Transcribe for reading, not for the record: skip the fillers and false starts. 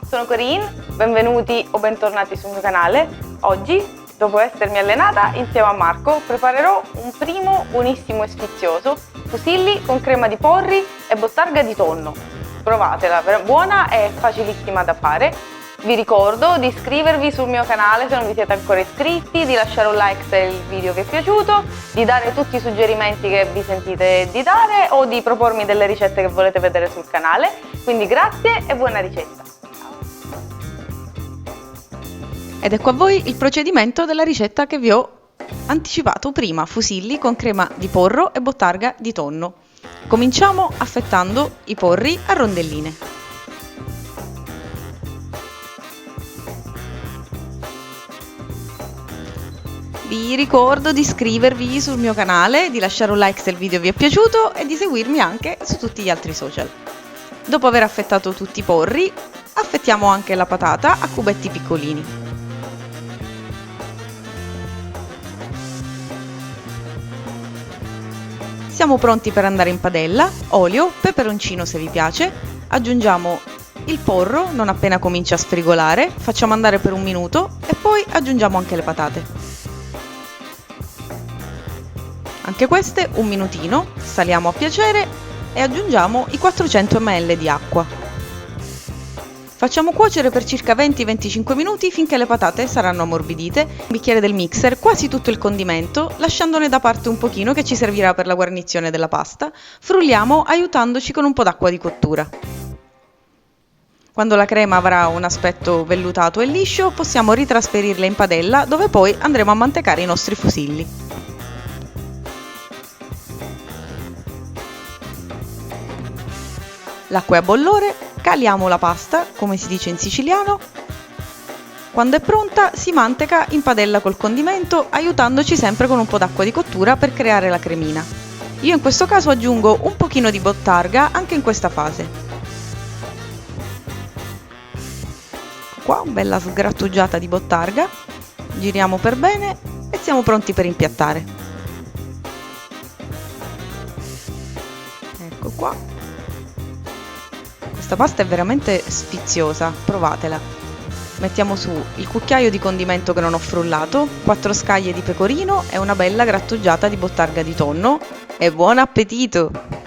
sono Corinne, benvenuti o bentornati sul mio canale. Oggi, dopo essermi allenata insieme a Marco, preparerò un primo buonissimo e sfizioso fusilli con crema di porri e bottarga di tonno. Provatela, buona e facilissima da fare. Vi ricordo di iscrivervi sul mio canale se non vi siete ancora iscritti, di lasciare un like se il video vi è piaciuto, di dare tutti i suggerimenti che vi sentite di dare o di propormi delle ricette che volete vedere sul canale. Quindi grazie e buona ricetta! Ed ecco a voi il procedimento della ricetta che vi ho anticipato prima, fusilli con crema di porro e bottarga di tonno. Cominciamo affettando i porri a rondelline. Vi ricordo di iscrivervi sul mio canale, di lasciare un like se il video vi è piaciuto e di seguirmi anche su tutti gli altri social. Dopo aver affettato tutti i porri, affettiamo anche la patata a cubetti piccolini. Siamo pronti per andare in padella, olio, peperoncino se vi piace, aggiungiamo il porro non appena comincia a sfrigolare, facciamo andare per un minuto e poi aggiungiamo anche le patate. Anche queste un minutino, saliamo a piacere e aggiungiamo i 400 ml di acqua. Facciamo cuocere per circa 20-25 minuti finché le patate saranno ammorbidite. Un bicchiere del mixer, quasi tutto il condimento, lasciandone da parte un pochino che ci servirà per la guarnizione della pasta. Frulliamo aiutandoci con un po' d'acqua di cottura. Quando la crema avrà un aspetto vellutato e liscio, possiamo ritrasferirla in padella dove poi andremo a mantecare i nostri fusilli. L'acqua è a bollore, caliamo la pasta, come si dice in siciliano. Quando è pronta si manteca in padella col condimento, aiutandoci sempre con un po' d'acqua di cottura per creare la cremina. Io in questo caso aggiungo un pochino di bottarga anche in questa fase. Qua, bella sgrattugiata di bottarga, giriamo per bene e siamo pronti per impiattare. Ecco qua. Questa pasta è veramente sfiziosa, provatela. Mettiamo su il cucchiaio di condimento che non ho frullato, 4 scaglie di pecorino e una bella grattugiata di bottarga di tonno e buon appetito!